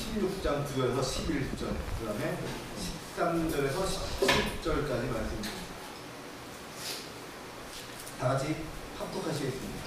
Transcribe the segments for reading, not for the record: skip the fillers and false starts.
16장 9절에서 11절, 그 다음에 13절에서 17절까지 말씀입니다. 다 같이 합독하시겠습니다.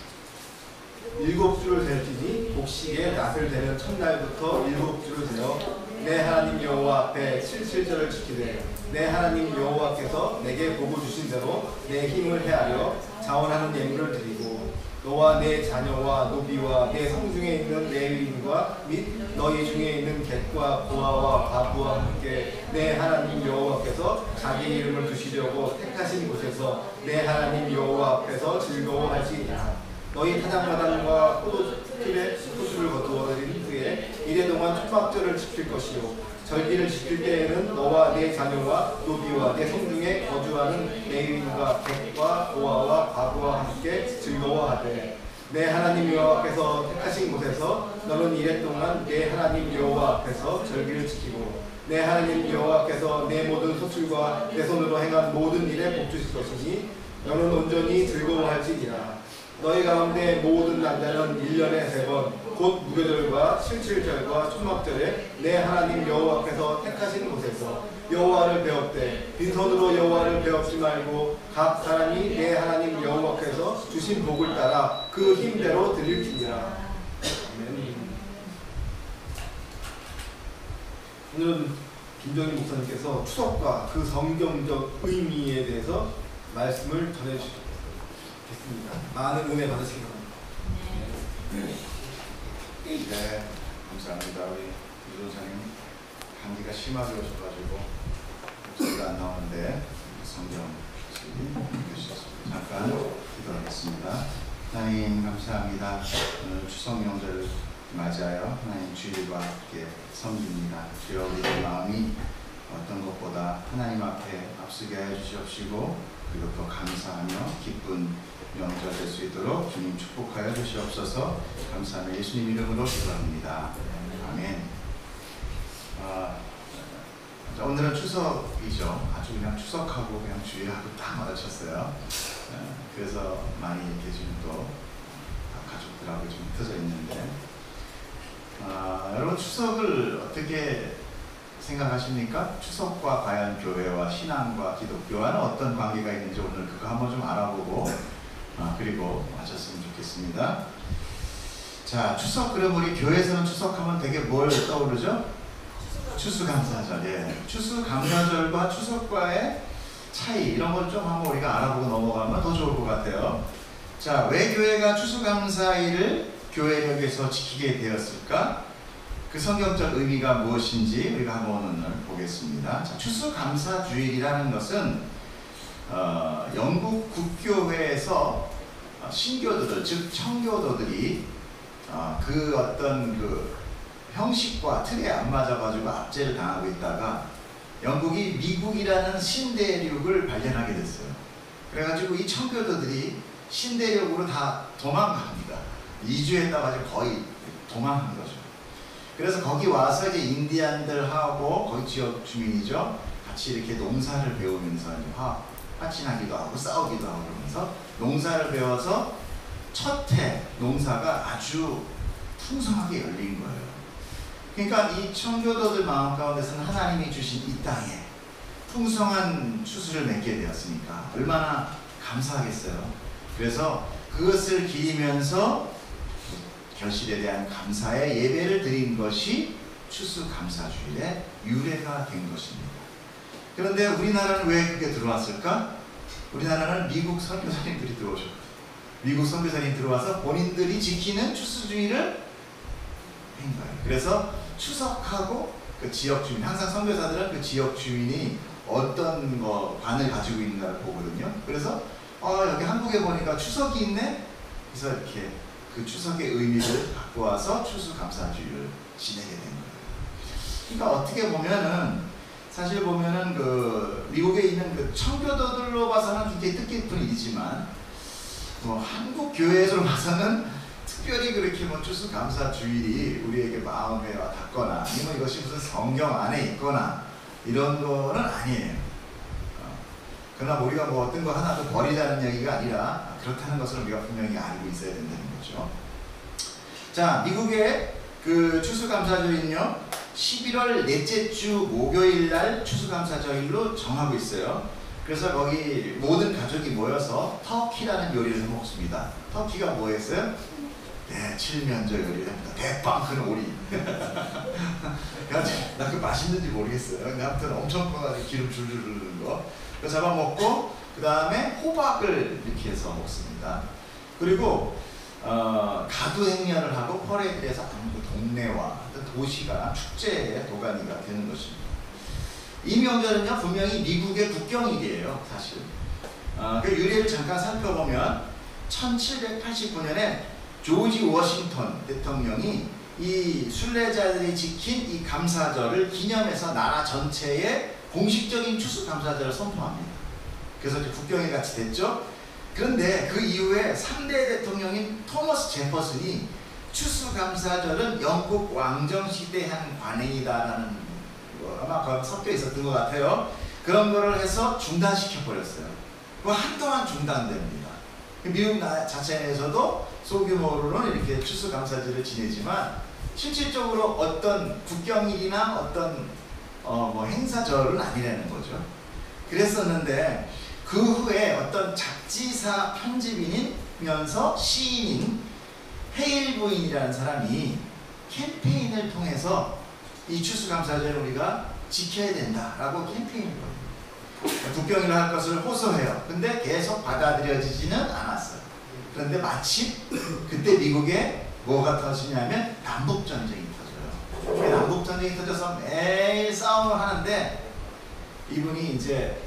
7주를 댈지니 곡식에 낫을 대는 첫날부터 7주를 되어 내 하나님 여호와 앞에 7절을 지키되 내 하나님 여호와께서 내게 보고 주신 대로 내 힘을 헤아려 자원하는 예물을 드리고 너와 내 자녀와 노비와 내 성중에 있는 레위인과 및 너희 중에 있는 객과 고아와 과부와 함께 내 하나님 여호와께서 자기 이름을 두시려고 택하신 곳에서 내 하나님 여호와 앞에서 즐거워하시리라. 너희 타작마당과 포도틀에 포수를 거두어들인 후에 이래 동안 초막절을 지킬 것이요 절기를 지킬 때에는 너와 내 자녀와 노비와 내 성중에 거주하는 레위인과 객과 고아와 과부와 함께 즐거워하되 내 하나님 여호와께서 택하신 곳에서 너는 이래 동안 내 하나님 여호와 앞에서 절기를 지키고 내 하나님 여호와께서 내 모든 소출과 내 손으로 행한 모든 일에 복 주실 것이니 너는 온전히 즐거워할지니라. 너희 가운데 모든 남자는 1년에 3번 곧 무교절과 실칠절과 초막절에 내 하나님 여호와께서 택하신 곳에서 여호와를 배웁되 빈손으로 여호와를 배웁지 말고 각 사람이 내 하나님 여호와께서 주신 복을 따라 그 힘대로 드릴지니라. 아멘. 오늘은 김정일 목사님께서 추석과 그 성경적 의미에 대해서 말씀을 전해주십니다. 많은 은혜 받으시기 바랍니다. 네, 감사합니다. 우리 유도사님 감기가 심하게 오셔가지고 목소리가 안 나오는데 성경 읽으셨습니다. 잠깐 기도하겠습니다. 하나님 감사합니다. 오늘 추석 명절을 맞아요. 하나님 주일과 함께 섬깁니다. 주여 우리의 마음이 어떤 것보다 하나님 앞에 앞서게 하여 주시옵시고 그리고 또 감사하며 기쁜 명절 될 수 있도록 주님 축복하여 주시옵소서. 감사하며 예수님 이름으로 기도합니다. 아멘. 오늘은 추석이죠. 아주 그냥 추석하고 그냥 주일하고 딱 맞췄어요. 그래서 많이 이렇게 지금 또 가족들하고 좀 흩어져 있는데 여러분 추석을 어떻게 생각하십니까? 추석과 과연 교회와 신앙과 기독교와는 어떤 관계가 있는지 오늘 그거 한번 좀 알아보고 그리고 마쳤으면 좋겠습니다. 자, 추석 그럼 우리 교회에서는 추석하면 되게 뭘 떠오르죠? 추수감사절. 예. 추수감사절과 추석과의 차이 이런 걸 좀 한번 우리가 알아보고 넘어가면 더 좋을 것 같아요. 자, 왜 교회가 추수감사일을 교회력에서 지키게 되었을까? 그 성경적 의미가 무엇인지 우리가 한번 오늘 보겠습니다. 자, 추수감사주일이라는 것은 영국 국교회에서 신교도들, 즉 청교도들이 그 어떤 그 형식과 틀에 안 맞아가지고 압제를 당하고 있다가 영국이 미국이라는 신대륙을 발견하게 됐어요. 그래가지고 이 청교도들이 신대륙으로 다 도망갑니다. 이주했다가 거의 도망한 거죠. 그래서 거기 와서 이제 인디안들하고 거기 지역 주민이죠. 같이 이렇게 농사를 배우면서 화친하기도 하고 싸우기도 하고 그러면서 농사를 배워서 첫 해 농사가 아주 풍성하게 열린 거예요. 그러니까 이 청교도들 마음 가운데서는 하나님이 주신 이 땅에 풍성한 추수를 맺게 되었으니까 얼마나 감사하겠어요. 그래서 그것을 기리면서 결실에 대한 감사의 예배를 드린 것이 추수감사주일의 유래가 된 것입니다. 그런데 우리나라는 왜 그게 들어왔을까? 우리나라는 미국 선교사님들이 들어오셨거든요. 미국 선교사님 들어와서 본인들이 지키는 추수주일을 한 거예요. 그래서 추석하고 그 지역 주민, 항상 선교사들은 그 지역 주민이 어떤 관을 가지고 있는가를 보거든요. 그래서 여기 한국에 보니까 추석이 있네? 그래서 이렇게 그 추석의 의미를 갖고 와서 추수감사주일을 지내게 된 거예요. 그러니까 어떻게 보면은 사실 보면은 그 미국에 있는 그 청교도들로 봐서는 굉장히 뜻깊은 일이지만 한국 교회에서 봐서는 특별히 그렇게 추수감사주일이 우리에게 마음에 와 닿거나 아니면 이것이 무슨 성경 안에 있거나 이런 거는 아니에요. 그러나 우리가 어떤 거 하나도 버리자는 얘기가 아니라 그렇다는 것을 우리가 분명히 알고 있어야 된다는 거죠. 자, 미국의 그 추수감사주일은요, 11월 넷째 주 목요일 날 추수감사절로 정하고 있어요. 그래서 거기 모든 가족이 모여서 터키라는 요리를 해 먹습니다. 터키가 뭐였어요? 네, 칠면조 요리를 합니다. 대빵 큰 오리. 나 그 맛있는지 모르겠어요. 근데 아무튼 엄청 커가지고 기름 줄줄 흐르는 거. 그거 잡아먹고 그 다음에 호박을 이렇게 해서 먹습니다. 그리고 가두 행렬을 하고 퍼레이드에서 동네와 도시가 축제의 도가니가 되는 것입니다. 이 명절은요 분명히 미국의 국경일이에요. 사실 그 유래를 잠깐 살펴보면 1789년에 조지 워싱턴 대통령이 이 순례자들이 지킨 이 감사절을 기념해서 나라 전체에 공식적인 추수감사절을 선포합니다. 그래서 이제 국경일 같이 됐죠. 그런데 그 이후에 3대 대통령인 토머스 제퍼슨이 추수감사절은 영국 왕정시대의 한 관행이다라는 아마 거기 섞여 있었던 것 같아요. 그런 거를 해서 중단시켜 버렸어요. 그거 한동안 중단됩니다. 미국 자체 내에서도 소규모로는 이렇게 추수감사절을 지내지만 실질적으로 어떤 국경일이나 어떤 뭐 행사절은 아니라는 거죠. 그랬었는데 그 후에 어떤 잡지사 편집인이면서 시인인 헤일 부인이라는 사람이 캠페인을 통해서 이 추수감사절을 우리가 지켜야 된다라고 캠페인을 거예요. 국경일을 할 것을 호소해요. 근데 계속 받아들여지지는 않았어요. 그런데 마침 그때 미국에 뭐가 터지냐면 남북전쟁이 터져요. 남북전쟁이 터져서 매일 싸움을 하는데 이분이 이제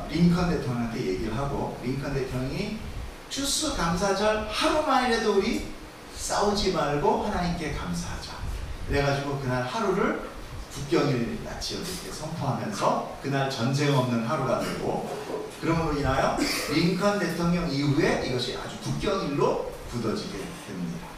링컨 대통령한테 얘기를 하고 링컨 대통령이 추수감사절 하루만이라도 우리 싸우지 말고 하나님께 감사하자. 그래가지고 그날 하루를 국경일 낯이 이렇게 선포하면서 그날 전쟁 없는 하루가 되고 그러므로 인하여 링컨 대통령 이후에 이것이 아주 국경일로 굳어지게 됩니다.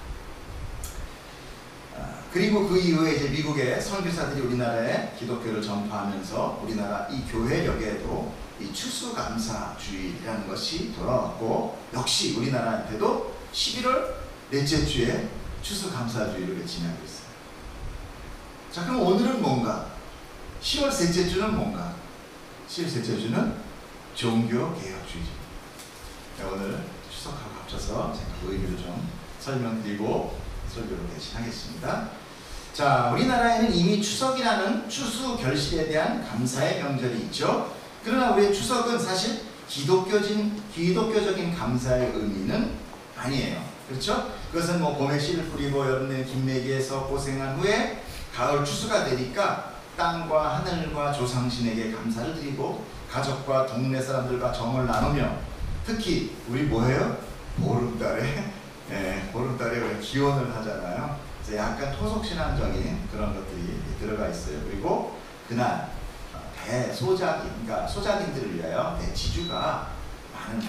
그리고 그 이후에 이제 미국의 선교사들이 우리나라에 기독교를 전파하면서 우리나라 이 교회력에도 이 추수감사주일이라는 것이 돌아왔고 역시 우리나라한테도 11월 넷째 주에 추수감사주일을 지내고 있어요. 자, 그럼 오늘은 뭔가? 10월 셋째 주는 뭔가? 10월 셋째 주는 종교개혁주의입니다. 오늘 추석하고 합쳐서 제가 그 의미를 좀 설명드리고 설교를 대신하겠습니다. 자, 우리나라에는 이미 추석이라는 추수 결실에 대한 감사의 명절이 있죠. 그러나 우리의 추석은 사실 기독교적인 감사의 의미는 아니에요. 그렇죠? 그것은 뭐 봄에 씨를 뿌리고 여름에 김매기에서 고생한 후에 가을 추수가 되니까 땅과 하늘과 조상신에게 감사를 드리고 가족과 동네 사람들과 정을 나누며 특히 우리 뭐예요? 보름달에 보름달에 우리 기원을 하잖아요. 그래서 약간 토속신앙적인 그런 것들이 들어가 있어요. 그리고 그날 대소작인, 그러니까 소작인들을 위하여 대지주가 많은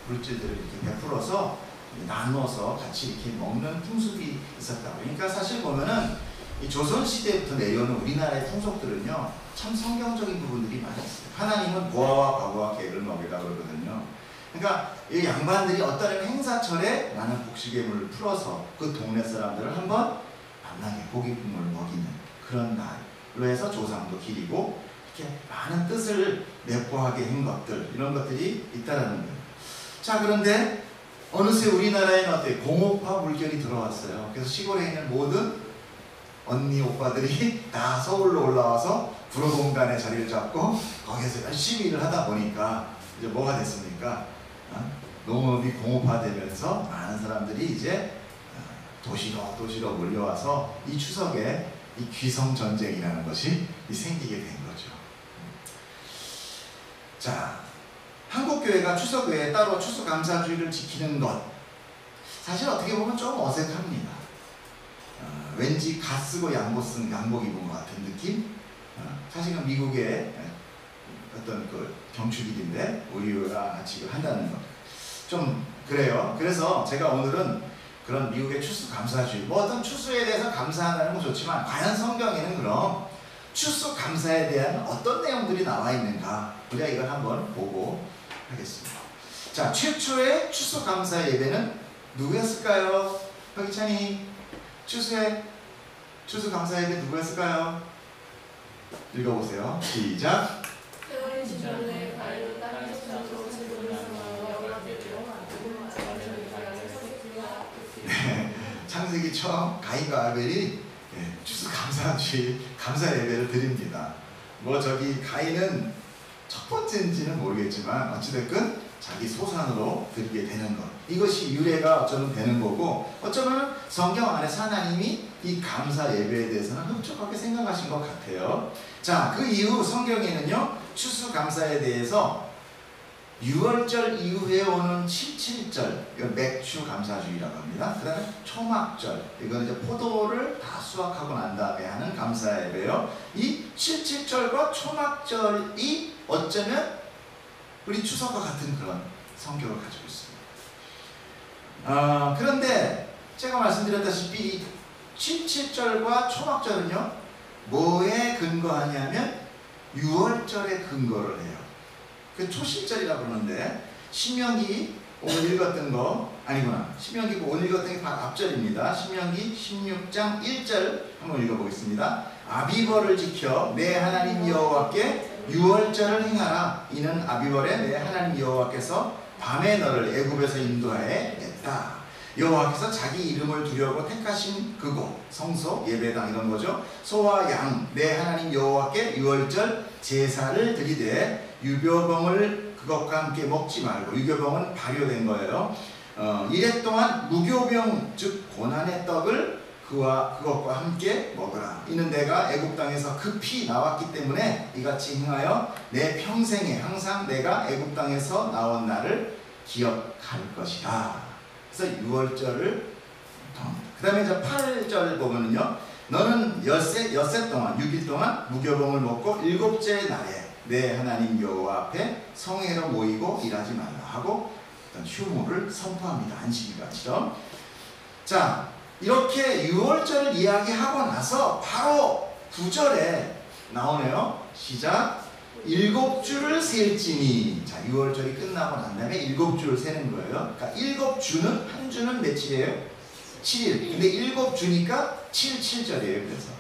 물질들을 이렇게 베풀어서 나눠서 같이 이렇게 먹는 풍습이 있었다. 그러니까 사실 보면은 이 조선시대부터 내려오는 우리나라의 풍속들은요 참 성경적인 부분들이 많이 있어요. 하나님은 보아와 과부와 개를 먹이라 그러거든요. 그러니까 이 양반들이 어떤 행사철에 많은 복식예물을 풀어서 그 동네 사람들을 한번 만나게 고기품을 먹이는 그런 날로 해서 조상도 기리고 이렇게 많은 뜻을 내포하게 한 것들, 이런 것들이 있다라는 거예요. 자, 그런데 어느새 우리나라에는 어때요? 공업화 물결이 들어왔어요. 그래서 시골에 있는 모든 언니 오빠들이 다 서울로 올라와서 구로공단에 자리를 잡고 거기서 열심히 일을 하다 보니까 이제 뭐가 됐습니까? 농업이 공업화되면서 많은 사람들이 이제 도시로 몰려와서 이 추석에 이 귀성전쟁이라는 것이 생기게 된 거죠. 자, 한국교회가 추석 외에 따로 추수감사주의를 지키는 것, 사실 어떻게 보면 좀 어색합니다. 왠지 갓 쓰고 양복 입은 것 같은 느낌? 사실은 미국의 어떤 그 경축일인데 우리가 같이 한다는 것. 좀 그래요. 그래서 제가 오늘은 그런 미국의 추수감사주의, 뭐 어떤 추수에 대해서 감사한다는 건 좋지만 과연 성경에는 그럼 추수감사에 대한 어떤 내용들이 나와 있는가, 우리가 이걸 한번 보고 하겠습니다. 자, 최초의 추수감사 예배는 누구였을까요? 박기찬이 추수에 추수감사 예배 누구였을까요? 읽어보세요. 시작. 창세기 처음 가인과 아벨이 추수감사주일 감사 예배를 드립니다. 뭐 저기 가인은 첫 번째인지는 모르겠지만 어찌됐건 자기 소산으로 드리게 되는 것, 이것이 유래가 어쩌면 되는 거고, 어쩌면 성경 안에서 하나님이 이 감사 예배에 대해서는 흡족하게 생각하신 것 같아요. 자, 그 이후 성경에는요 추수감사에 대해서 6월절 이후에 오는 77절, 이건 맥주 감사주의라고 합니다. 그 다음에 초막절, 이건 이제 포도를 다 수확하고 난 다음에 하는 감사 예배요. 이 77절과 초막절이 어쩌면 우리 추석과 같은 그런 성격을 가지고 있습니다. 그런데 제가 말씀드렸다시피 이 77절과 초막절은요 뭐에 근거하냐면 6월절에 근거를 해요. 그 초실절이라고 그러는데, 신명기 오늘 읽었던 거 아니구나, 신명기 오늘 읽었던 게 바로 앞절입니다. 신명기 16장 1절 한번 읽어보겠습니다. 아비벌을 지켜 내 하나님 여호와께 6월절을 행하라. 이는 아비벌에 내 하나님 여호와께서 밤에 너를 애굽에서 인도하여 냈다. 여호와께서 자기 이름을 두려고 택하신 그곳, 성소, 예배당 이런 거죠. 소와 양 내 하나님 여호와께 6월절 제사를 드리되 유교병을 그것과 함께 먹지 말고, 유교병은 발효된 거예요. 이래 동안 무교병 즉 고난의 떡을 그것과 함께 먹으라. 이는 내가 애굽 땅에서 급히 나왔기 때문에 이같이 행하여 내 평생에 항상 내가 애굽 땅에서 나온 날을 기억할 것이다. 그래서 6월절을 그 다음에 이제 8절 보면은요, 너는 엿새 동안 6일 동안 무교병을 먹고 일곱째 날에 내 하나님 여호와 앞에 성회로 모이고 일하지 말라 하고 어떤 휴무를 선포합니다. 안식일같이요. 자, 이렇게 6월절을 이야기하고 나서 바로 9절에 나오네요. 시작. 7주를 셀지니. 자, 6월절이 끝나고 난 다음에 7주를 세는 거예요. 그러니까 7주는, 한 주는 며칠이에요? 7일. 근데 7주니까 7절이에요. 그래서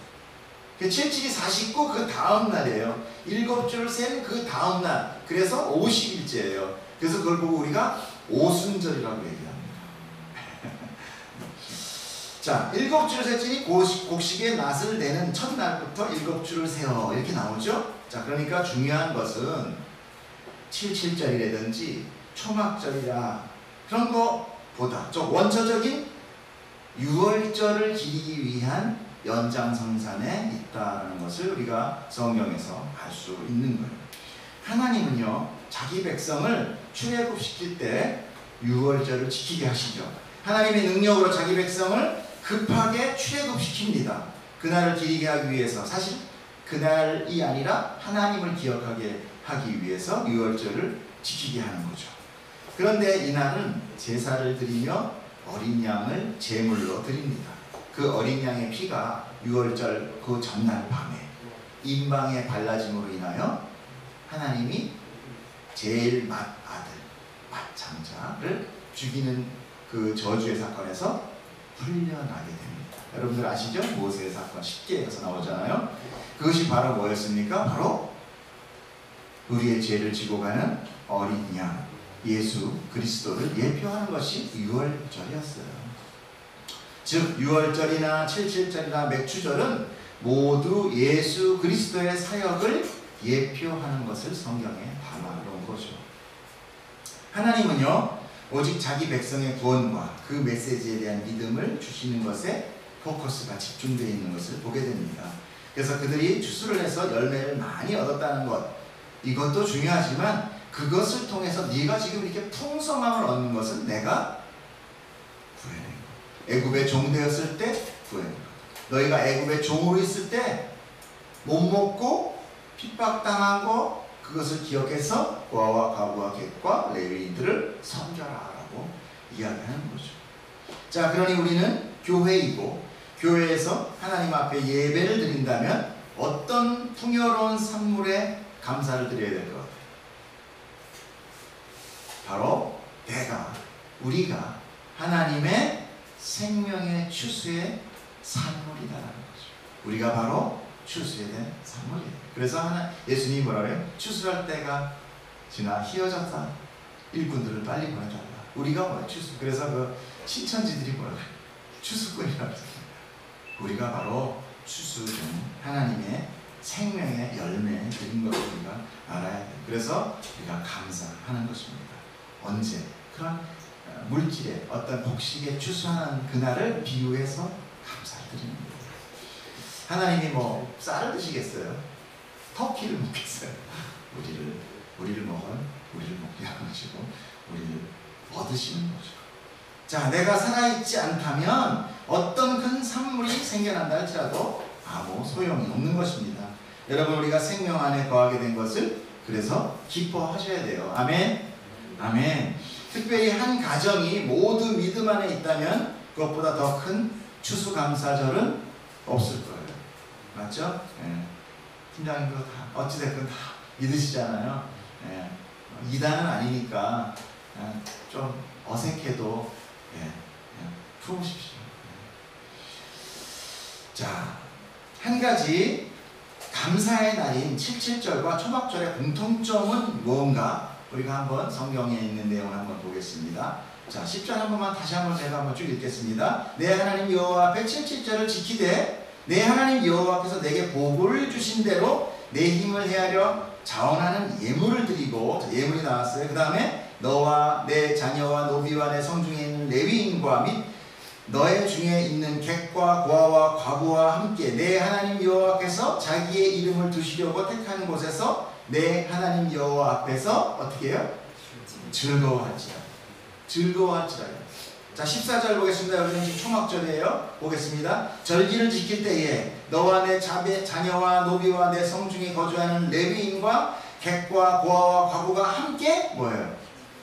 77이 49, 그 다음 날이에요. 7주를 센 그 다음 날. 그래서 50일째예요. 그래서 그걸 보고 우리가 오순절이라고 얘기합니다. 자, 7주를 셌으니 곡식의 낫을 내는 첫날부터 7주를 세어. 이렇게 나오죠? 자, 그러니까 중요한 것은 77절이라든지 초막절이라 그런 거보다 좀 원초적인 6월절을 기리기 위한 연장성산에 있다는 것을 우리가 성경에서 알 수 있는 거예요. 하나님은요 자기 백성을 출애굽시킬 때 6월절을 지키게 하시죠. 하나님의 능력으로 자기 백성을 급하게 출애굽시킵니다. 그날을 기리게 하기 위해서, 사실 그날이 아니라 하나님을 기억하게 하기 위해서 6월절을 지키게 하는 거죠. 그런데 이날은 제사를 드리며 어린 양을 제물로 드립니다. 그 어린 양의 피가 6월절 그 전날 밤에 임방에 발라짐으로 인하여 하나님이 제일 맏 아들, 맏장자를 죽이는 그 저주의 사건에서 풀려나게 됩니다. 여러분들 아시죠? 모세의 사건 10계에서 나오잖아요. 그것이 바로 뭐였습니까? 바로 우리의 죄를 지고 가는 어린 양 예수 그리스도를 예표하는 것이 6월절이었어요. 즉 6월절이나 77절이나 맥주절은 모두 예수 그리스도의 사역을 예표하는 것을 성경에 담아놓은 거죠. 하나님은요 오직 자기 백성의 구원과 그 메시지에 대한 믿음을 주시는 것에 포커스가 집중되어 있는 것을 보게 됩니다. 그래서 그들이 추수를 해서 열매를 많이 얻었다는 것, 이것도 중요하지만 그것을 통해서 네가 지금 이렇게 풍성함을 얻는 것은 내가 구해낸 것. 애굽의 종 되었을 때 구해낸 것. 너희가 애굽의 종으로 있을 때 못 먹고 핍박당한 거, 그것을 기억해서 고아와 과부와 객과 레위인들을 섬겨라라고 이야기하는 거죠. 자, 그러니 우리는 교회이고 교회에서 하나님 앞에 예배를 드린다면 어떤 풍요로운 산물에 감사를 드려야 될 것 같아요? 바로 우리가 하나님의 생명의 추수의 산물이다라는 거죠. 우리가 바로 추수된 산물이에요. 그래서 예수님이 뭐라 그래요? 추수할 때가 지나 희어졌다. 일꾼들을 빨리 보내달라. 우리가 뭐야? 추수. 그래서 그 신천지들이 뭐라 그래요? 추수꾼이라고 했어요. 우리가 바로 추수된 하나님의 생명의 열매 드린 것을 우리가 알아야 돼요. 그래서 우리가 감사하는 것입니다. 언제? 그런 물질의 어떤 복식에 추수하는 그날을 비유해서 감사를 드리는 거예요. 하나님이 뭐 쌀을 드시겠어요? 터키를 먹겠어요? 우리를 먹게 하시고 우리를 얻으시는 거죠. 자, 내가 살아있지 않다면 어떤 큰 산물이 생겨난다 할지라도 아무 소용이 없는 것입니다. 여러분, 우리가 생명 안에 거하게 된 것을 그래서 기뻐하셔야 돼요. 아멘. 아멘. 특별히 한 가정이 모두 믿음 안에 있다면 그것보다 더 큰 추수감사절은 없을 거예요. 맞죠? 예. 팀장님도 다 어찌됐든 다 믿으시잖아요. 예. 이단은 아니니까 좀 어색해도 풀어보십시오. 자, 한 가지 감사의 날인 77절과 초막절의 공통점은 무언가 우리가 한번 성경에 있는 내용을 한번 보겠습니다. 자, 10절 한 번만 다시 한번 제가 한번 쭉 읽겠습니다. 내 하나님 여호와 앞에 77절을 지키되 내 하나님 여호와께서 내게 복을 주신 대로 내 힘을 헤아려 자원하는 예물을 드리고, 자, 예물이 나왔어요. 그 다음에 너와 내 자녀와 노비와 내 성중에 있는 레위인과 및 너의 중에 있는 객과 고아와 과부와 함께 내 하나님 여호와께서 자기의 이름을 두시려고 택한 곳에서 내 하나님 여호와 앞에서 어떻게 해요? 즐거워할지라. 자, 14절 보겠습니다. 여기는 지금 초막절이에요. 보겠습니다. 절기를 지킬 때에 너와 내 자녀와 노비와 내 성중에 거주하는 레위인과 객과 고아와 과부가 함께 뭐예요?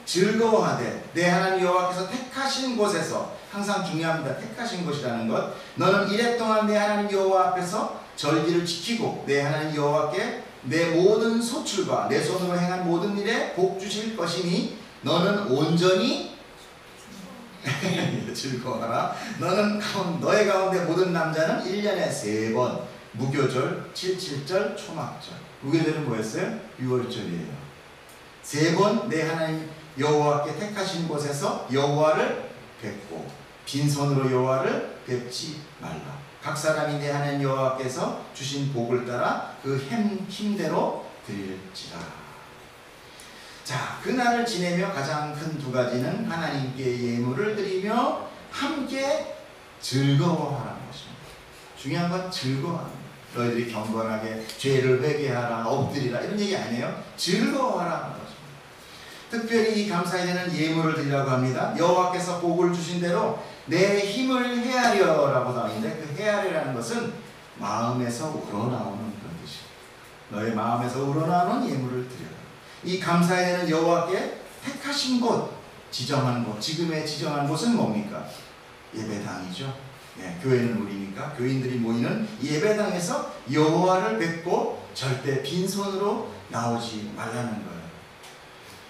즐거워하되 내 하나님 여호와께서 택하신 곳에서, 항상 중요합니다. 택하신 곳이라는 것. 너는 이래 동안 내 하나님 여호와 앞에서 절기를 지키고 내 하나님 여호와께 내 모든 소출과 내 손으로 행한 모든 일에 복 주실 것이니 너는 온전히 즐거워하라. 너의 가운데 모든 남자는 1년에 3번 무교절, 77절, 초막절. 무교절은 뭐였어요? 6월절이에요. 3번 내 하나님 여호와께 택하신 곳에서 여호와를 뵙고 빈손으로 여호와를 뵙지 말라. 각 사람이 내 하나님 여호와께서 주신 복을 따라 그 힘대로 드릴지라. 자, 그날을 지내며 가장 큰 두 가지는 하나님께 예물을 드리며 함께 즐거워하라는 것입니다. 중요한 건 즐거워하는 거예요. 너희들이 경건하게 죄를 회개하라, 엎드리라 이런 얘기 아니에요. 즐거워하라는 것입니다. 특별히 이 감사에 되는 예물을 드리라고 합니다. 여호와께서 복을 주신 대로 내 힘을 헤아려라고 나오는데, 그 헤아려라는 것은 마음에서 우러나오는 그런 뜻이에요. 너의 마음에서 우러나오는 예물을 드려라. 이 감사에 되는 여호와께 택하신 곳, 지정한 곳, 지금의 지정한 곳은 뭡니까? 예배당이죠. 네, 교회는 우리니까 교인들이 모이는 예배당에서 여호와를 뵙고 절대 빈손으로 나오지 말라는 거예요.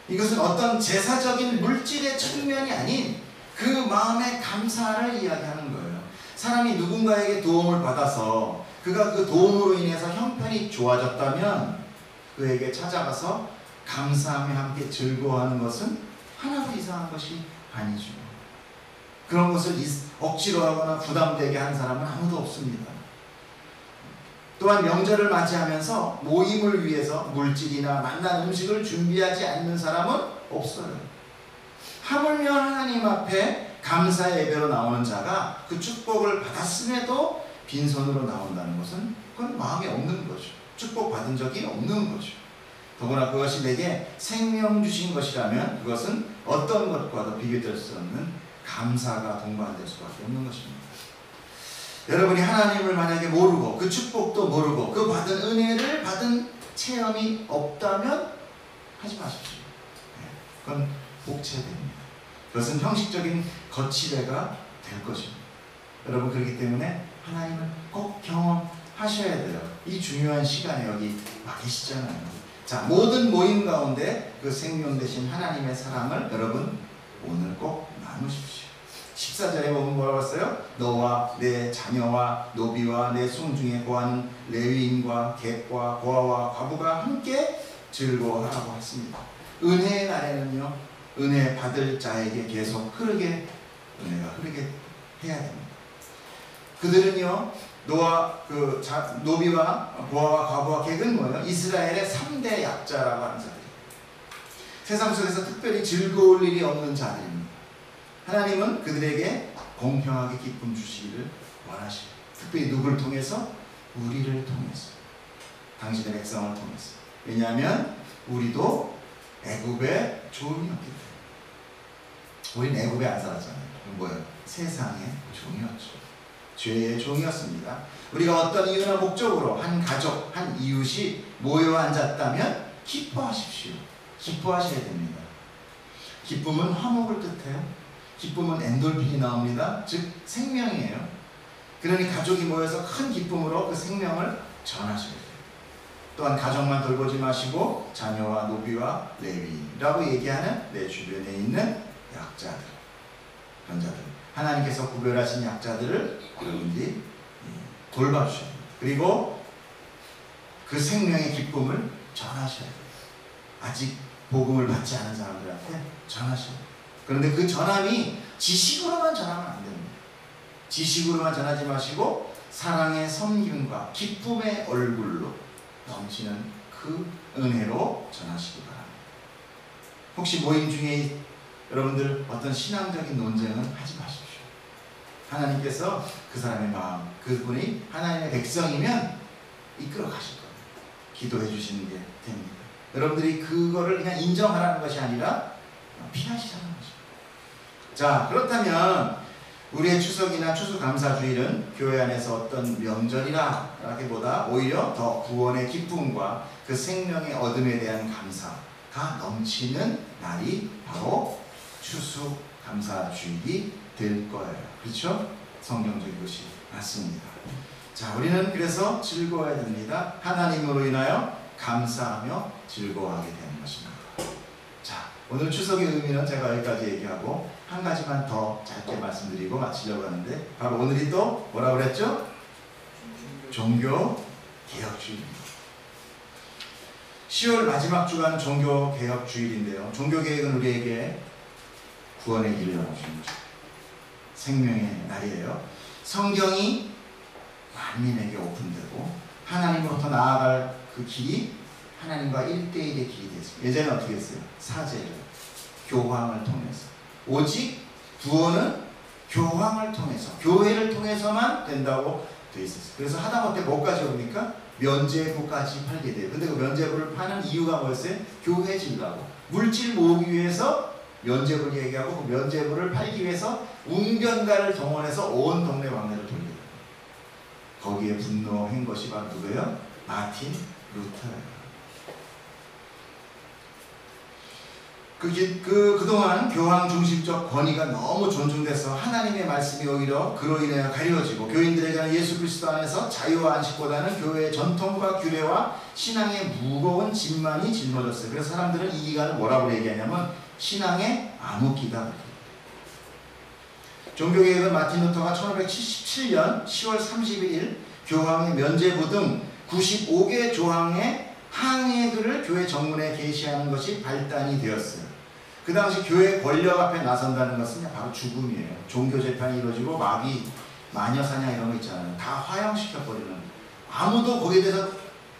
이것은 어떤 제사적인 물질의 측면이 아닌 그 마음의 감사를 이야기하는 거예요. 사람이 누군가에게 도움을 받아서 그가 그 도움으로 인해서 형편이 좋아졌다면 그에게 찾아가서 감사하며 함께 즐거워하는 것은 하나도 이상한 것이 아니죠. 그런 것을 억지로 하거나 부담되게 한 사람은 아무도 없습니다. 또한 명절을 맞이하면서 모임을 위해서 물질이나 맛난 음식을 준비하지 않는 사람은 없어요. 하물며 하나님 앞에 감사 예배로 나오는 자가 그 축복을 받았음에도 빈손으로 나온다는 것은 그건 마음에 없는 거죠. 축복받은 적이 없는 거죠. 더구나 그것이 내게 생명 주신 것이라면 그것은 어떤 것과도 비교될 수 없는 감사가 동반될 수밖에 없는 것입니다. 여러분이 하나님을 만약에 모르고 그 축복도 모르고 그 받은 은혜를 받은 체험이 없다면 하지 마십시오. 그건 복체됩니다. 그것은 형식적인 거치대가 될 것입니다. 여러분, 그렇기 때문에 하나님을 꼭 경험하셔야 돼요. 이 중요한 시간에 여기 와 계시잖아요. 자, 모든 모임 가운데 그 생명 되신 하나님의 사랑을 여러분 오늘 꼭 나누십시오. 14절에 보면 뭐라고 했어요? 너와 내 자녀와 노비와 내 손중에 거하는 레위인과 객과 고아와 과부가 함께 즐거워하라고 했습니다. 은혜의 날에는요, 은혜 받을 자에게 계속 흐르게, 은혜가 흐르게 해야 됩니다. 그들은요, 노비와 고아와 과부와 객은 뭐예요? 이스라엘의 3대 약자라고 하는 자들이에요. 세상 속에서 특별히 즐거울 일이 없는 자들입니다. 하나님은 그들에게 공평하게 기쁨 주시기를 원하시고, 특별히 누구를 통해서? 우리를 통해서, 당신의 백성을 통해서. 왜냐하면 우리도 애굽의 종이었기 때문에. 우리는 애굽에 안 살았잖아요. 뭐예요? 세상의 종이었죠. 죄의 종이었습니다. 우리가 어떤 이유나 목적으로 한 가족, 한 이웃이 모여 앉았다면 기뻐하십시오. 기뻐하셔야 됩니다. 기쁨은 화목을 뜻해요. 기쁨은 엔돌핀이 나옵니다. 즉 생명이에요. 그러니 가족이 모여서 큰 기쁨으로 그 생명을 전하셔야 돼요. 또한 가족만 돌보지 마시고 자녀와 노비와 레위라고 얘기하는 내 주변에 있는 약자들, 그런 자들, 하나님께서 구별하신 약자들을 여러분들이 돌봐주셔야 됩니다. 그리고 그 생명의 기쁨을 전하셔야 돼요. 아직 복음을 받지 않은 사람들한테 전하셔야 돼요. 그런데 그 전함이 지식으로만 전하면 안 됩니다. 지식으로만 전하지 마시고 사랑의 섬김과 기쁨의 얼굴로 넘치는 그 은혜로 전하시기 바랍니다. 혹시 모임 중에 여러분들 어떤 신앙적인 논쟁은 하지 마십시오. 하나님께서 그 사람의 마음, 그분이 하나님의 백성이면 이끌어 가실 겁니다. 기도해 주시는 게 됩니다. 여러분들이 그거를 그냥 인정하라는 것이 아니라 피하시라는 것입니다. 자, 그렇다면 우리의 추석이나 추수감사주일은 교회 안에서 어떤 명절이라기보다 오히려 더 구원의 기쁨과 그 생명의 얻음에 대한 감사가 넘치는 날이 바로 추수감사주일이 될 거예요. 그렇죠? 성경적인 것이 맞습니다. 자, 우리는 그래서 즐거워야 됩니다. 하나님으로 인하여 감사하며 즐거워하게 되는 것입니다. 자, 오늘 추석의 의미는 제가 여기까지 얘기하고 한 가지만 더 짧게 말씀드리고 마치려고 하는데, 바로 오늘이 또 뭐라고 그랬죠? 종교개혁주일입니다. 10월 마지막 주간 종교개혁주일인데요. 종교개혁은 우리에게 구원의 길을 열어주는 거죠. 생명의 날이에요. 성경이 만민에게 오픈되고 하나님으로부터 나아갈 그 길이 하나님과 1대1의 길이 됐습니다. 예전에 어떻게 했어요? 사제를, 교황을 통해서. 오직 구원은 교황을 통해서, 교회를 통해서만 된다고 되어 있었어요. 그래서 하다못해 뭐까지 옵니까? 면죄부까지 팔게 돼요. 근데 그 면죄부를 파는 이유가 뭐였어요? 교회 질라고. 물질 모으기 위해서 면죄부를 얘기하고, 그 면죄부를 팔기 위해서 웅변가를 동원해서 온 동네 방네를 돌리게 돼요. 거기에 분노한 것이 바로 누구예요? 마틴 루터예요. 그동안 교황 중심적 권위가 너무 존중돼서 하나님의 말씀이 오히려 그로 인해 가려지고, 교인들에게는 예수 그리스도 안에서 자유와 안식보다는 교회의 전통과 규례와 신앙의 무거운 짐만이 짊어졌어요. 그래서 사람들은 이 기간을 뭐라고 얘기하냐면 신앙의 암흑기다. 종교개혁은 마틴 루터가 1577년 10월 31일 교황의 면죄부 등 95개 조항의 항해글을 교회 정문에 게시하는 것이 발단이 되었어요. 그 당시 교회 권력 앞에 나선다는 것은 바로 죽음이에요. 종교재판이 이루어지고 마귀, 마녀사냥 이런 거 있잖아요. 다 화형시켜버리는, 아무도 거기에 대해서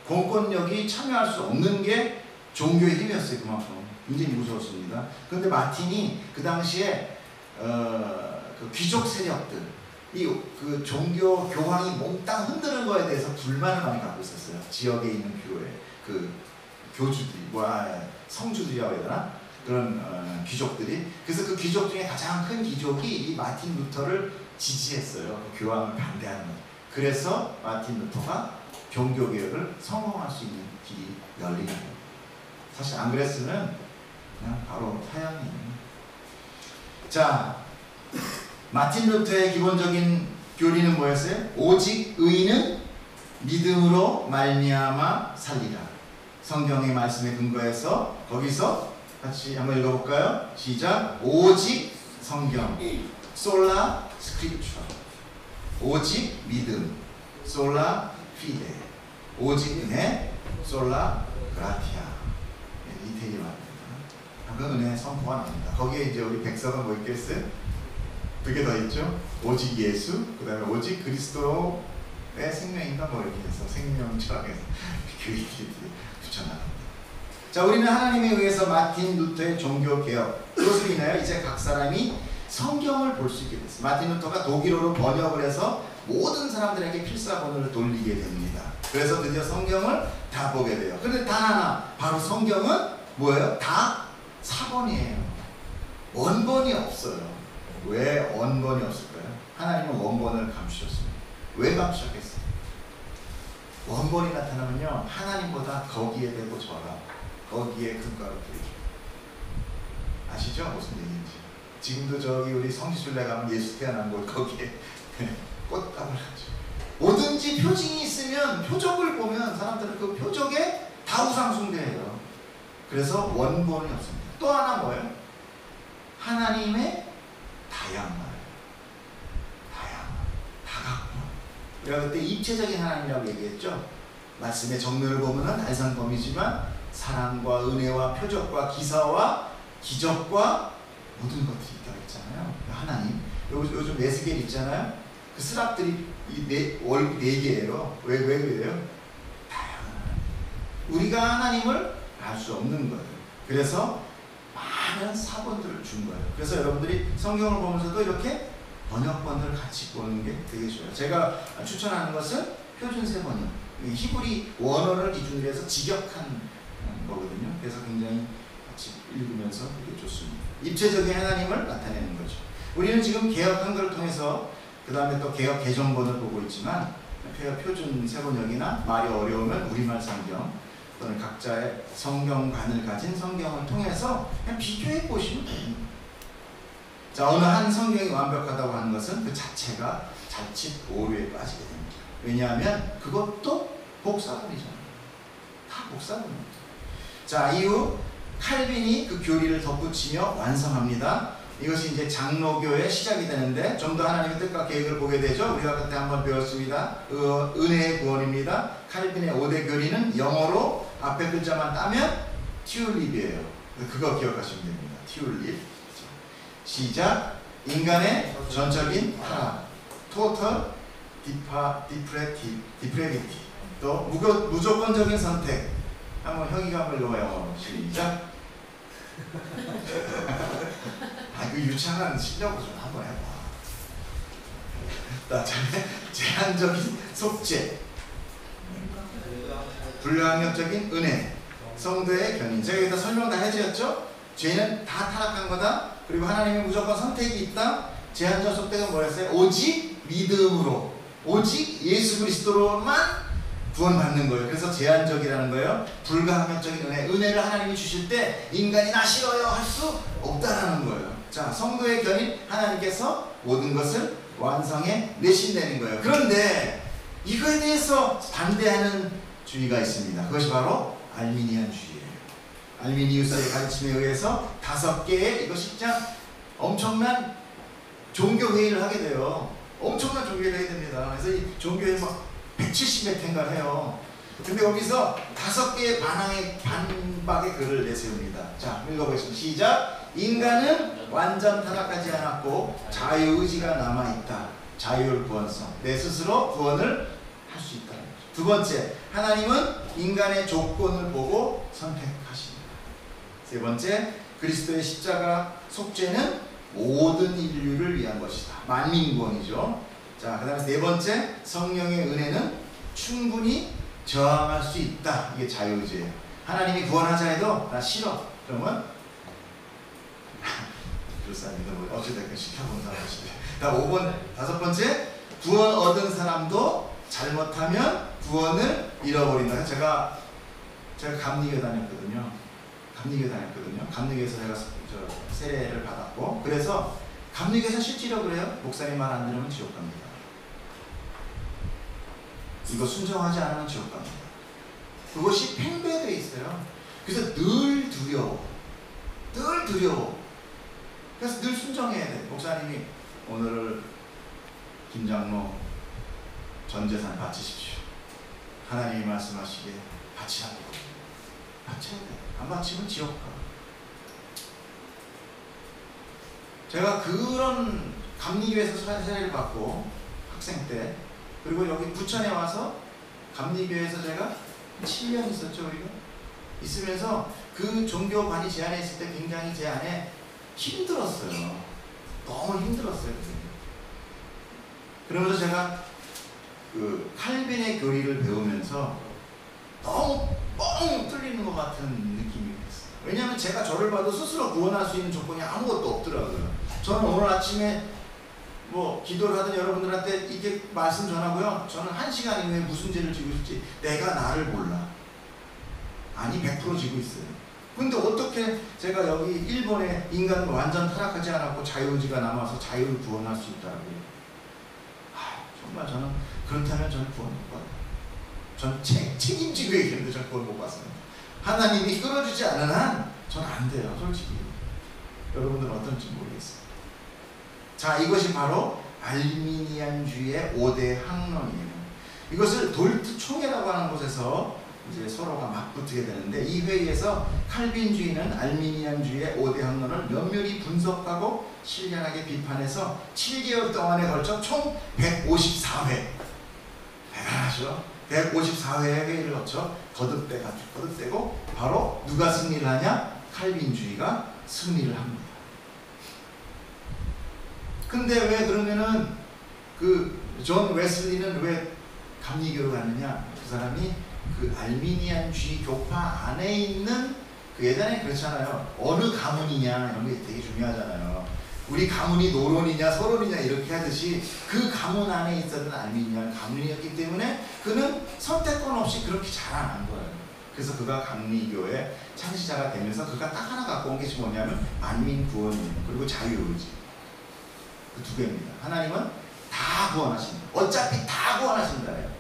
공권력이 참여할 수 없는 게 종교의 힘이었어요. 그만큼 굉장히 무서웠습니다. 그런데 마틴이 그 당시에 그 귀족 세력들, 그 종교 교황이 몽땅 흔드는 거에 대해서 불만을 많이 갖고 있었어요. 지역에 있는 교회, 그 교주들이, 성주들이라고 해야 되나? 그런 귀족들이. 그래서 그 귀족 중에 가장 큰 귀족이 이 마틴 루터를 지지했어요. 그 교황을 반대하는 거. 그래서 마틴 루터가 종교개혁을 성공할 수 있는 길이 열리는 거예요. 사실 안 그랬으면 그냥 바로 타향이에요. 자, 마틴 루터의 기본적인 교리는 뭐였어요? 오직 의인은 믿음으로 말미암아 살리라. 성경의 말씀에 근거해서, 거기서 같이 한번 읽어볼까요? 시작. 오직 성경, 솔라 스크립처, 오직 믿음, 솔라 피데, 오직 은혜, 솔라 그라티아. 이태리 말입니다. 그 은혜 선포가 나옵니다. 거기에 이제 우리 백서가 뭐 있겠어요? 두 개 더 있죠. 오직 예수, 그 다음에 오직 그리스도의 생명인가 뭐 이렇게 해서 생명처럼해서 교회들이 붙여나갑니다. 자, 우리는 하나님에 의해서 마틴 루터의 종교 개혁, 그것으로 인하여 이제 각 사람이 성경을 볼 수 있게 됐어요. 마틴 루터가 독일어로 번역을 해서 모든 사람들에게 필사본을 돌리게 됩니다. 그래서 드디어 성경을 다 보게 돼요. 그런데 단 하나, 바로 성경은 뭐예요? 다 사본이에요. 원본이 없어요. 왜 원본이 없을까요? 하나님은 원본을 감추셨습니다. 왜 감추셨겠어요? 원본이 나타나면요, 하나님보다 거기에 대고 저라, 거기에 금가루 뿌리죠. 아시죠? 무슨 얘기인지. 지금도 저기 우리 성지순례 가면 예수 태어난 곳 거기에 꽃감을 하죠. 뭐든지 표징이 있으면, 표적을 보면 사람들은 그 표적에 다 우상숭배해요. 그래서 원본이 없습니다. 또 하나 뭐예요? 하나님의 다양한, 다각본. 우리가 그때 입체적인 하나님이라고 얘기했죠. 말씀의 정면을 보면 날상범이지만 사랑과 은혜와 표적과 기사와 기적과 모든 것들이 있다고 했잖아요. 하나님. 요즘 에스겔 있잖아요. 그 스랍들이 월급 4개예요. 왜 그래요? 다양한 하나님. 우리가 하나님을 알 수 없는 거예요. 그래서 많은 사본들을 준 거예요. 그래서 여러분들이 성경을 보면서도 이렇게 번역본을 같이 보는 게 되게 좋아요. 제가 추천하는 것은 표준세 번역. 히브리 원어를 기준으로 해서 직역한 거거든요. 그래서 굉장히 같이 읽으면서 되게 좋습니다. 입체적인 하나님을 나타내는 거죠. 우리는 지금 개역 한글을 통해서 그 다음에 또 개역 개정본을 보고 있지만 표준 세번역이나 말이 어려우면 우리말 성경 또는 각자의 성경관을 가진 성경을 통해서 그냥 비교해 보시면 됩니다. 자, 어느 한 성경이 완벽하다고 하는 것은 그 자체가 자칫 오류에 빠지게 됩니다. 왜냐하면 그것도 복사본이잖아요. 다 복사본입니다. 자, 이후 칼빈이 그 교리를 덧붙이며 완성합니다. 이것이 이제 장로교의 시작이 되는데 좀 더 하나님의 뜻과 계획을 보게 되죠. 우리가 그때 한번 배웠습니다. 은혜의 구원입니다. 칼빈의 5대 교리는 영어로 앞에 글자만 따면 튤립이에요. 그거 기억하시면 됩니다. 튤립. 시작. 인간의 전적인 타락, 토털 디프레비티, 또 무조건적인 선택. 한번 형이가 한번 영어로 시작. 그 유창한 실력을 좀 한번 해봐. 그다음에 제한적인 속죄, 불가항력적인 은혜, 성도의 견인. 제가 여기다 설명 다 해드렸죠? 죄는 다 타락한 거다. 그리고 하나님의 무조건 선택이 있다. 제한적 속죄가 뭐였어요? 오직 믿음으로, 오직 예수 그리스도로만 구원받는 거예요. 그래서 제한적이라는 거예요. 불가항력적인 은혜. 은혜를 하나님이 주실 때 인간이 나 싫어요 할 수 없다라는 거예요. 자, 성도의 견인, 하나님께서 모든 것을 완성해 내신다는 거예요. 그런데 이거에 대해서 반대하는 주의가 있습니다. 그것이 바로 알미니안주의예요. 알미니우스의 가르침에 의해서 5개의 이것이 진짜 엄청난 종교회의를 하게 돼요. 엄청난 종교회의를 해야 됩니다. 그래서 이 종교회의 막 170몇 회인가 해요. 근데 여기서 5개의 반박의 글을 내세웁니다. 자, 읽어보겠습니다. 시작. 인간은 완전 타락하지 않았고 자유의지가 남아있다. 자유의 구원성. 내 스스로 구원을 할 수 있다. 두 번째, 하나님은 인간의 조건을 보고 선택하십니다. 세 번째, 그리스도의 십자가 속죄는 모든 인류를 위한 것이다. 만민구원이죠. 자, 그 다음에 네 번째, 성령의 은혜는 충분히 저항할 수 있다. 이게 자유의지예요. 하나님이 구원하자 해도 나 싫어. 그러면 불쌍합니다. 뭐 어찌됐건 시켜본 사람이시네. 다음 5번, 5번째, 구원 얻은 사람도 잘못하면 구원을 잃어버린다. 제가 감리교 다녔거든요. 감리교에서 제가 세례를 받았고, 그래서 감리교에서 실제로 그래요. 목사님 말 안 들으면 지옥 갑니다. 이거 순종하지 않으면 지옥 갑니다. 그것이 팽배되어 있어요. 그래서 늘 두려워. 그래서 늘 순종해야 돼. 목사님이 오늘 김장로 전 재산 바치십시오. 하나님이 말씀하시기에 바치라고. 바쳐야 돼. 안 바치면 지옥 가. 제가 그런 감리교에서 세례를 받고 학생 때, 그리고 여기 부천에 와서 감리교에서 제가 7년 있었죠. 우리가 있으면서 그 종교관이 제 안에 있을 때 굉장히 제 안에 힘들었어요. 너무 힘들었어요. 그러면서 제가 그 칼빈의 교리를 배우면서 너무 뻥 뚫리는 것 같은 느낌이 있어요. 왜냐하면 제가 저를 봐도 스스로 구원할 수 있는 조건이 아무것도 없더라고요. 저는 오늘 아침에 뭐 기도를 하던 여러분들한테 이게 말씀 전하고요. 저는 1시간 이후에 무슨 죄를 지고 있을지 내가 나를 몰라. 아니 100% 지고 있어요. 근데 어떻게 제가 여기 일본에 인간은 완전 타락하지 않았고 자유의지가 남아서 자유를 구원할 수 있다고요. 정말 저는 그렇다면 저는 구원 못 받아요. 전 책임지고 얘기했는데 저는 구원 못 받습니다. 하나님이 끌어주지 않은 한 저는 안 돼요. 솔직히. 여러분들은 어떤지 모르겠어요. 자, 이것이 바로 알미니안주의의 5대 학론이에요. 이것을 돌트 총회라고 하는 곳에서 이제 서로가 맞붙게 되는데, 이 회의에서 칼빈주의는 알미니안주의의 5대 학론을 면밀히 분석하고 신랄하게 비판해서 7개월 동안에 걸쳐 총 154회, 대단하죠? 154회의 회의를 거쳐 거듭되고 바로 누가 승리를 하냐? 칼빈주의가 승리를 합니다. 근데 왜 그러면은 그 존 웨슬리는 왜 감리교로 갔느냐? 그 사람이 그 알미니안주의 교파 안에 있는 그 예전에 그렇잖아요. 어느 가문이냐 이런 게 되게 중요하잖아요. 우리 가문이 노론이냐 서론이냐 이렇게 하듯이 그 가문 안에 있었던 알미니안 가문이었기 때문에 그는 선택권 없이 그렇게 자라난 거예요. 그래서 그가 감리교의 창시자가 되면서 그가 딱 하나 갖고 온 게 뭐냐면 만민 구원이에요. 그리고 자유의지. 그 두 개입니다. 하나님은 다 구원하신다. 어차피 다 구원하신다예요.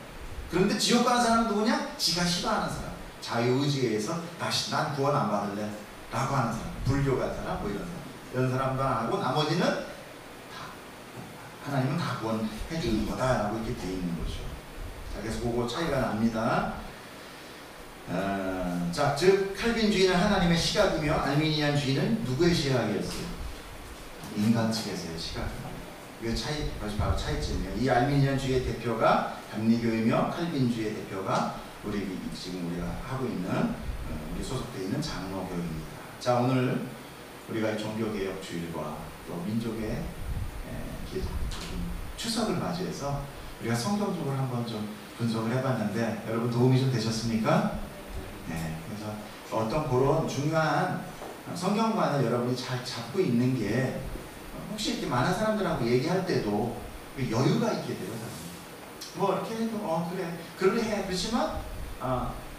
그런데 지옥 가는 사람은 누구냐? 지가 싫어하는 사람. 자유의지에 의해서 다시 난 구원 안 받을래 라고 하는 사람. 불교 같아라 뭐 이런 사람. 이런 사람도 안 하고 나머지는 다 하나님은 다 구원해 주는 거다 라고 이렇게 돼 있는 거죠. 자, 그래서 그거 차이가 납니다. 자, 즉 칼빈주의는 하나님의 시각이며 알미니안주의는 누구의 시각이었어요? 인간 측에서의 시각입니다. 이게 그것이 바로 차이점이에요. 이 알미니안주의의 대표가 감리교이며 칼빈주의의 대표가 지금 우리가 하고 있는 우리 소속되어 있는 장로교입니다. 자, 오늘 우리가 종교개혁 주일과 또 민족의 추석을 맞이해서 우리가 성경적으로 한번 좀 분석을 해봤는데 여러분 도움이 좀 되셨습니까? 네, 그래서 어떤 그런 중요한 성경관을 여러분이 잘 잡고 있는 게 혹시 이렇게 많은 사람들하고 얘기할 때도 여유가 있게 돼요. 뭐 이렇게 해도 그래 그럴래 그렇지만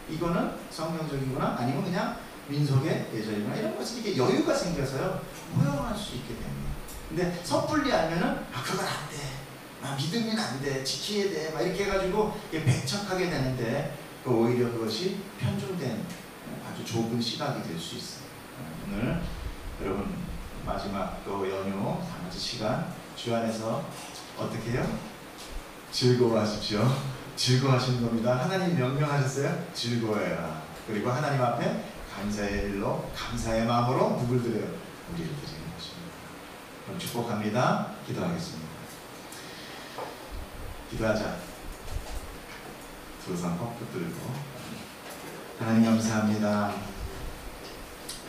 이거는 성경적이구나 아니면 그냥 민속의 예절이구나 이런 것이 이렇게 여유가 생겨서요 허용할 수 있게 됩니다. 근데 섣불리 알면은 그건 안 돼, 믿으면 안 돼, 지켜야 돼, 막 이렇게 해가지고 배척하게 되는데 오히려 그것이 편중된 아주 좁은 시각이 될 수 있어요. 오늘 여러분 마지막 또 연휴 다같이 시간 주 안에서 어떻게 해요? 즐거워하십시오. 즐거워하시는 겁니다. 하나님 명령하셨어요? 즐거워해라. 그리고 하나님 앞에 감사의 일로 감사의 마음으로 누굴 드려요? 우리를 드리는 것입니다. 그럼 축복합니다. 기도하겠습니다. 기도하자. 두 손 꼭 붙들고 하나님 감사합니다.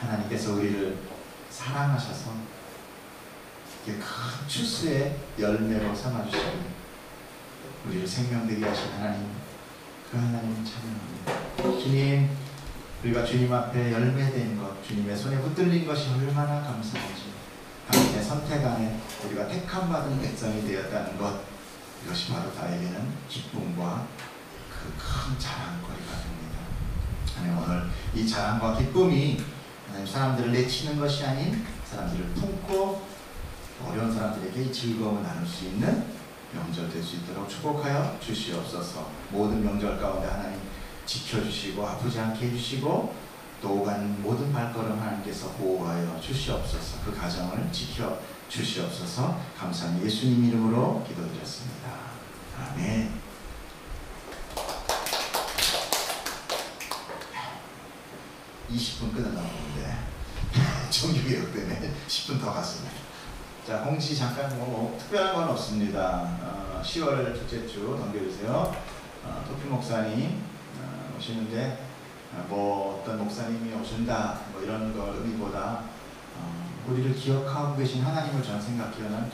하나님께서 우리를 사랑하셔서 큰 추수의 열매로 삼아주시고 우리를 생명되게 하신 하나님, 그 하나님 찬양합니다. 주님, 우리가 주님 앞에 열매된 것, 주님의 손에 붙들린 것이 얼마나 감사한지, 하나님의 선택 안에 우리가 택함받은 백성이 되었다는 것, 이것이 바로 나에게는 기쁨과 그 큰 자랑거리가 됩니다. 하나님, 오늘 이 자랑과 기쁨이 하나님 사람들을 내치는 것이 아닌 사람들을 품고 어려운 사람들에게 이 즐거움을 나눌 수 있는 명절 될 수 있도록 축복하여 주시옵소서. 모든 명절 가운데 하나님 지켜주시고 아프지 않게 해주시고 또 오가는 모든 발걸음 하나님께서 보호하여 주시옵소서. 그 가정을 지켜 주시옵소서. 감사합니다. 예수님 이름으로 기도드렸습니다. 아멘. 20분 끝났나 보는데 정규개혁 때문에 10분 더 갔습니다. 자, 공지 잠깐 특별한 건 없습니다. 10월 둘째 주 넘겨주세요. 토피 목사님 오시는데 뭐 어떤 목사님이 오신다 뭐 이런 걸 의미보다 우리를 기억하고 계신 하나님을 저는 생각해요. 나는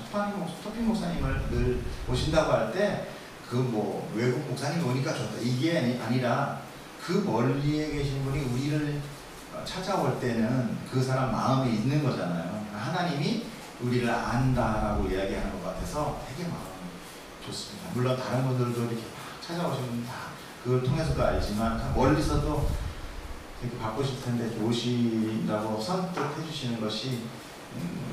토피 목사님을 늘 오신다고 할 때 그 뭐 외국 목사님 오니까 좋다 이게 아니라 그 멀리에 계신 분이 우리를 찾아올 때는 그 사람 마음에 있는 거잖아요. 하나님이 우리를 안다라고 이야기하는 것 같아서 되게 마음이 좋습니다. 물론 다른 분들도 이렇게 막 찾아오시면 다 그걸 통해서도 알지만 멀리서도 되게 바쁘실 텐데 이렇게 오신다고 선뜻 해주시는 것이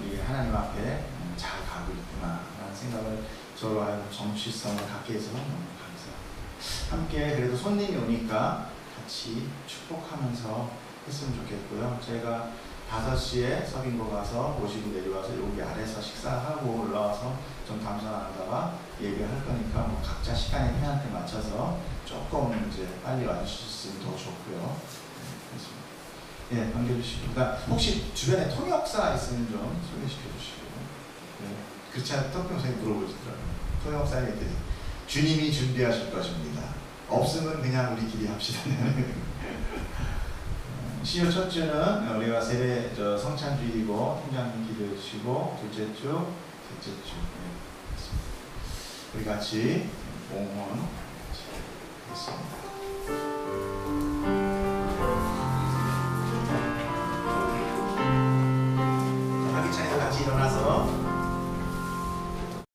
우리 하나님 앞에 잘 가고 있구나 라는 생각을 저로 하여금 정치성을 갖게 해서 너무 감사합니다. 함께 그래도 손님이 오니까 같이 축복하면서 했으면 좋겠고요. 제가 5시에 서빙고 가서 모시고 내려와서 여기 아래서 식사하고 올라와서 좀 담소 나누다가 얘기를 할 거니까 뭐 각자 시간에 회한테 맞춰서 조금 이제 빨리 와주셨으면 더 좋고요. 예, 넘겨주시고. 혹시 주변에 통역사 있으면 좀 소개시켜 주시고. 예, 그렇지 않으면 토평생이 물어보시더라고요. 통역사님께 주님이 준비하실 것입니다. 없으면 그냥 우리끼리 합시다. 10월 첫 주는 우리가 세례 성찬주일이고 팀장님 기도해 주시고 둘째 주, 셋째 주 우리 같이 옹헌 했습니다.